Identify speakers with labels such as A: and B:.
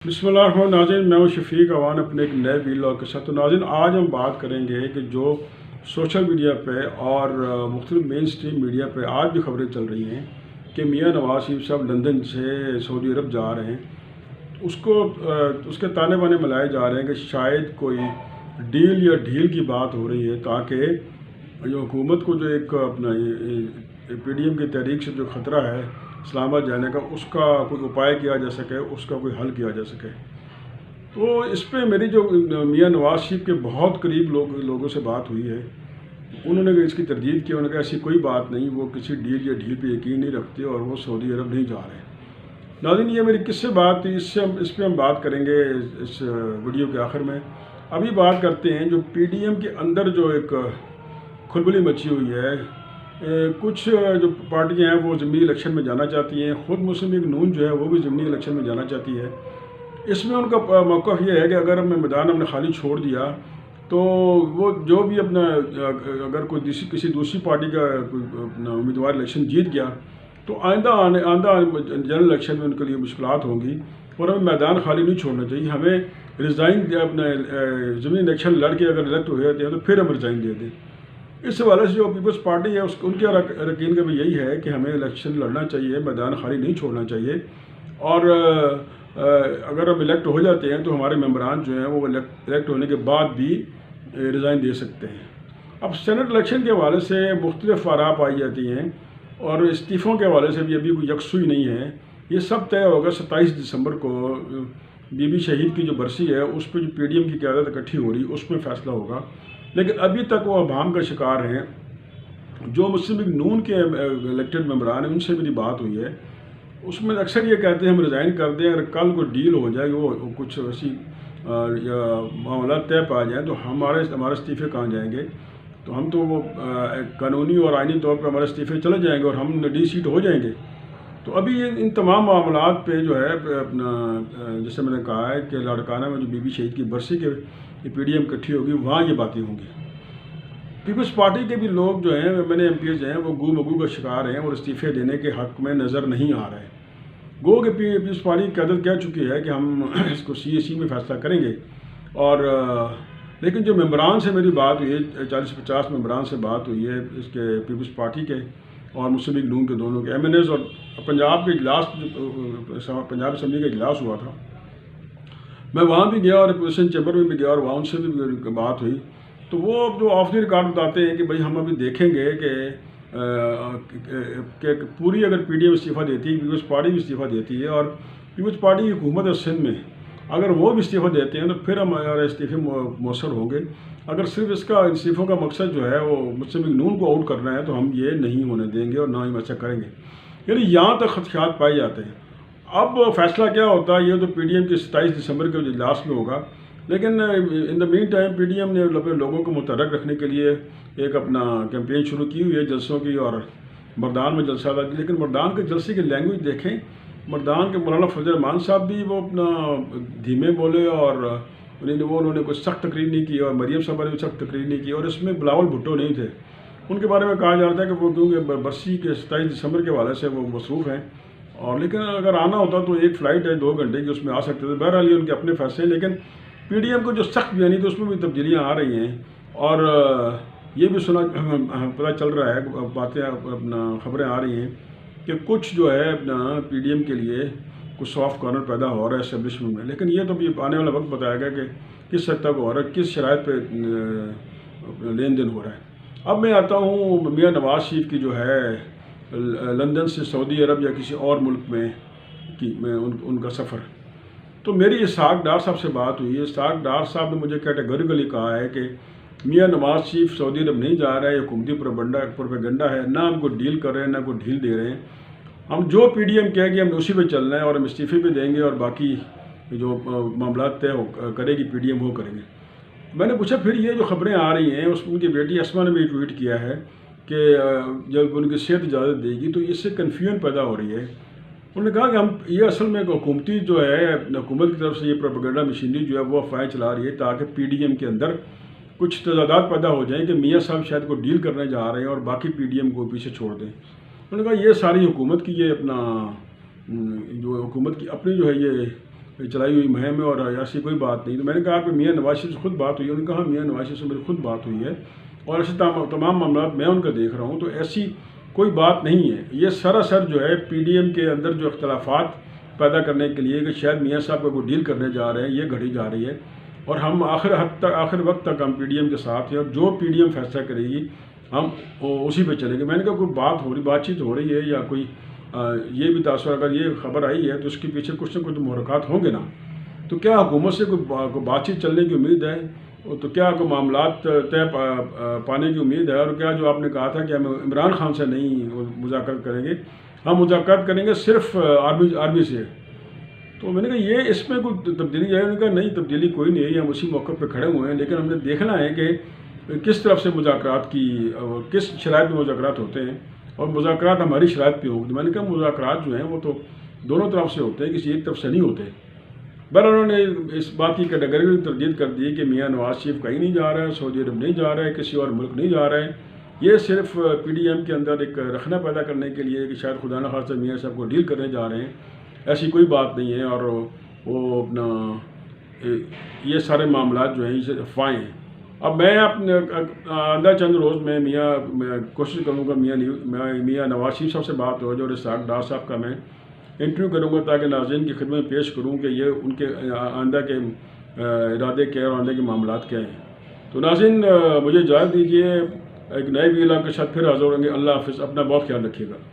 A: بسم اللہ الرحمن الرحیم ناظرین، میں ہوں شفیق اوان اپنے ایک نئے ویلاگ کے ساتھ۔ تو ناظرین، آج ہم بات کریں گے کہ جو سوشل میڈیا پہ اور مختلف مین اسٹریم میڈیا پہ آج بھی خبریں چل رہی ہیں کہ میاں نواز شریف صاحب لندن سے سعودی عرب جا رہے ہیں، اس کے تانے بانے ملائے جا رہے ہیں کہ شاید کوئی ڈیل یا ڈھیل کی بات ہو رہی ہے تاکہ جو حکومت کو جو ایک اپنا پی ڈی ایم کی تحریک سے جو خطرہ ہے اسلام آباد جانے کا، اس کا کوئی اپائے کیا جا سکے، اس کا کوئی حل کیا جا سکے۔ تو اس پہ میری جو میاں نواز شریف کے بہت قریب لوگوں سے بات ہوئی ہے، انہوں نے اس کی تردید کی، انہوں نے کہا ایسی کوئی بات نہیں، وہ کسی ڈیل یا ڈھیل پہ یقین نہیں رکھتے اور وہ سعودی عرب نہیں جا رہے۔ ناظرین، یہ میری کس سے بات تھی، اس پہ ہم بات کریں گے اس ویڈیو کے آخر میں۔ ابھی بات کرتے ہیں جو پی ڈی ایم کے اندر جو ایک کھلبلی مچی ہوئی ہے۔ کچھ جو پارٹیاں ہیں وہ ضمنی الیکشن میں جانا چاہتی ہیں، خود مسلم لیگ نون جو ہے وہ بھی ضمنی الیکشن میں جانا چاہتی ہے۔ اس میں ان کا موقف یہ ہے کہ اگر میدان ہم نے خالی چھوڑ دیا تو وہ جو بھی اپنا اگر کوئی کسی دوسری پارٹی کا اپنا امیدوار الیکشن جیت گیا تو آئندہ جنرل الیکشن میں ان کے لیے مشکلات ہوں گی، اور ہمیں میدان خالی نہیں چھوڑنا چاہیے۔ ہمیں ریزائن اپنا ضمنی الیکشن لڑ کے اگر الیکٹ ہو جاتے ہیں تو پھر ہم ریزائن دے دیں۔ اس حوالے سے جو پیپلز پارٹی ہے ان کے اراکین کا بھی یہی ہے کہ ہمیں الیکشن لڑنا چاہیے، میدان خالی نہیں چھوڑنا چاہیے، اور اگر ہم الیکٹ ہو جاتے ہیں تو ہمارے ممبران جو ہیں وہ الیکٹ ہونے کے بعد بھی ریزائن دے سکتے ہیں۔ اب سینٹ الیکشن کے حوالے سے مختلف آراء پائی جاتی ہیں، اور استعفوں کے حوالے سے بھی ابھی کوئی یکسوئی نہیں ہے۔ یہ سب طے ہوگا 27 دسمبر کو بی بی شہید کی جو برسی ہے اس پہ جو پی ڈی ایم کی قیادت اکٹھی ہو رہی اس میں فیصلہ ہوگا، لیکن ابھی تک وہ ابہام کا شکار ہیں۔ جو مسلم لیگ نون کے الیکٹڈ ممبران ہیں ان سے میری بات ہوئی ہے، اس میں اکثر یہ کہتے ہیں ہم ریزائن کر دیں، اگر کل کو ڈیل ہو جائے وہ کچھ ایسی معاملات طے پا جائیں تو ہمارے استعفے کہاں جائیں گے، تو ہم تو وہ قانونی اور آئینی طور پہ ہمارے استعفے چلے جائیں گے اور ہم ڈی سیٹ ہو جائیں گے۔ تو ابھی ان تمام معاملات پہ جو ہے اپنا جیسے میں نے کہا ہے کہ لاڑکانہ میں جو بی بی شہید کی برسی کے پی ڈی ایم اکٹھی ہوگی وہاں یہ باتیں ہوں گی۔ پیپلز پارٹی کے بھی لوگ جو ہیں میں نے ایم پی ایز ہیں وہ گو مگو کا شکار ہیں اور استعفے دینے کے حق میں نظر نہیں آ رہے۔ گو کہ پیپلز پارٹی کی قیادت کہہ چکی ہے کہ ہم اس کو سی اے سی میں فیصلہ کریں گے، اور لیکن جو ممبران سے میری بات ہوئی ہے 40-50 ممبران سے بات ہوئی ہے اس کے پیپلز پارٹی کے اور مسلم لیگ نون کے دونوں کے ایم این ایز، اور پنجاب کے اجلاس پنجاب اسمبلی کا اجلاس ہوا تھا، میں وہاں بھی گیا اور اپوزیشن چیمبر میں بھی گیا اور وہاں ان سے بھی بات ہوئی، تو وہ جو آف دی ریکارڈ بتاتے ہیں کہ بھائی ہم ابھی دیکھیں گے کہ پوری اگر پی ڈی ایم استعفیٰ دیتی ہے، پیپلز پارٹی بھی استعفیٰ دیتی ہے اور پیپلز پارٹی کی حکومت ہے سندھ میں، اگر وہ بھی استعفیٰ دیتے ہیں تو پھر ہمارے استعفے مؤثر ہوں گے۔ اگر صرف اس کا استعفوں کا مقصد جو ہے وہ مسلم لیگ نون کو آؤٹ کرنا ہے تو ہم یہ نہیں ہونے دیں گے اور نہ ہی ایسا کریں گے، یعنی یہاں تک خدشات پائے جاتے ہیں۔ اب فیصلہ کیا ہوتا ہے یہ تو پی ڈی ایم کے 27 دسمبر کے اجلاس میں ہوگا، لیکن ان دا مین ٹائم پی ڈی ایم نے لوگوں کو متحرک رکھنے کے لیے ایک اپنا کیمپین شروع کی ہوئی ہے جلسوں کی، اور مردان میں جلسہ تھا، لیکن مردان کے جلسے کی لینگویج دیکھیں، مردان کے مولانا فضل الرحمان صاحب بھی وہ اپنا دھیمے بولے اور انہوں نے کوئی سخت تقریر نہیں کی، اور مریم صاحبہ نے بھی سخت تقریر نہیں کی، اور اس میں بلاول بھٹو نہیں تھے۔ ان کے بارے میں کہا جا رہا ہے کہ وہ کیونکہ برسی کے 27 دسمبر کے حوالے سے وہ مصروف ہیں، اور لیکن اگر آنا ہوتا تو ایک فلائٹ ہے 2 گھنٹے کی، اس میں آ سکتے تھے۔ بہرحال یہ ان کے اپنے فیصلے ہیں، لیکن پی ڈی ایم کو جو سخت بیانی تھی اس میں بھی تبدیلیاں آ رہی ہیں، اور یہ بھی پتہ چل رہا ہے، باتیں اپنا خبریں آ رہی ہیں کہ کچھ جو ہے اپنا پی ڈی ایم کے لیے کچھ سافٹ کارنر پیدا ہو رہا ہے اسٹیبلشمنٹ میں، لیکن یہ تو بھی آنے والا وقت بتائے گا کہ کس حد تک ہو رہا ہے، کس شرائط پہ لین دین ہو رہا ہے۔ اب میں آتا ہوں میاں نواز شریف کی جو ہے لندن سے سعودی عرب یا کسی اور ملک میں ان کا سفر، تو میری اسحاق ڈار صاحب سے بات ہوئی ہے۔ اسحاق ڈار صاحب نے مجھے کیٹیگوریکلی کہا ہے کہ میاں نواز شریف سعودی عرب نہیں جا رہا ہے، یہ حکومتی پروپیگنڈا ہے، نہ ہم کو ڈیل کر رہے ہیں نہ کوئی ڈھیل دے رہے ہیں، ہم جو پی ڈی ایم کہے گی ہم اسی پہ چلنا ہے، اور ہم استعفے بھی دیں گے اور باقی جو معاملات طے کرے گی پی ڈی ایم وہ کریں گے۔ میں نے پوچھا پھر یہ جو خبریں آ رہی ہیں اس میں ان کی بیٹی اسما نے بھی ٹویٹ کیا ہے کہ جب ان کی صحت اجازت دے گی تو اس سے کنفیوژن پیدا ہو رہی ہے۔ انہوں نے کہا کہ ہم یہ اصل میں حکومتی جو ہے حکومت کی طرف سے یہ پروپیگنڈا مشینری جو ہے وہ افواہیں چلا رہی ہے تاکہ پی ڈی ایم کے اندر کچھ تضادات پیدا ہو جائیں کہ میاں صاحب شاید کو ڈیل کرنے جا رہے ہیں اور باقی پی ڈی ایم کو پیچھے چھوڑ دیں۔ انہوں نے کہا یہ ساری حکومت کی یہ اپنا جو حکومت کی اپنی جو ہے یہ چلائی ہوئی مہم ہے اور ایسی کوئی بات نہیں. تو میں نے کہا کہ میاں نواز شریف سے خود بات ہوئی ہے. انہوں نے کہا میاں نواز شریف سے میری خود بات ہوئی ہے اور ایسے تمام معاملات میں ان کا دیکھ رہا ہوں. تو ایسی کوئی بات نہیں ہے. یہ سراسر جو ہے پی ڈی ایم کے اندر جو اختلافات پیدا کرنے کے لیے کہ شاید میاں صاحب کو کوئی ڈیل کرنے جا رہے ہیں، یہ گھڑی جا رہی ہے. اور ہم آخر وقت تک ہم پی ڈی ایم کے ساتھ ہیں اور جو پی ڈی ایم فیصلہ کرے گی ہم اسی پہ چلیں گے. میں نے کہا کوئی بات چیت ہو رہی ہے یا کوئی یہ بھی تاثر اگر یہ خبر آئی ہے تو اس کے پیچھے کچھ نہ کچھ محرکات ہوں گے نا. تو کیا حکومت سے کوئی بات چیت چلنے کی امید ہے؟ تو کیا کوئی معاملات طے پانے کی امید ہے؟ اور کیا جو آپ نے کہا تھا کہ ہم عمران خان سے نہیں مذاکرات کریں گے، ہم مذاکرات کریں گے صرف آرمی سے. تو میں نے کہا یہ اس میں کوئی تبدیلی ہے؟ انہوں نے کہا نہیں تبدیلی کوئی نہیں ہے، ہم اسی موقع پہ کھڑے ہوئے ہیں، لیکن ہم نے دیکھنا ہے کہ کس طرف سے مذاکرات کی کس شرائط میں مذاکرات ہوتے ہیں اور مذاکرات ہماری شرائط پہ ہوگی. میں نے کہا مذاکرات جو ہیں وہ تو دونوں طرف سے ہوتے ہیں، کسی ایک طرف سے نہیں ہوتے. بہرحال انہوں نے اس بات کی کیٹیگری تردید کر دی کہ میاں نواز شریف کہیں نہیں جا رہا ہے، سعودی عرب نہیں جا رہا ہے، کسی اور ملک نہیں جا رہا ہے. یہ صرف پی ڈی ایم کے اندر ایک رخنہ پیدا کرنے کے لیے کہ شاید خدا نخواستہ میاں صاحب کو ڈیل کرنے جا رہے ہیں. ایسی کوئی بات نہیں ہے اور وہ اپنا یہ سارے معاملات جو ہیں یہ افواہیں ہیں. اب میں اپنے آئندہ چند روز میں کوشش کروں گا میاں نواز شریف صاحب سے بات ہو جو اور اسحاق ڈار صاحب کا میں انٹرویو کروں گا تاکہ ناظرین کی خدمت میں پیش کروں کہ یہ ان کے آئندہ کے ارادے کیا اور آئندہ کے معاملات کیا ہیں. تو ناظرین مجھے اجازت دیجیے، ایک نئے ویلاگ کے ساتھ پھر حاضر ہوں گے. اللہ حافظ، اپنا بہت خیال رکھیے گا.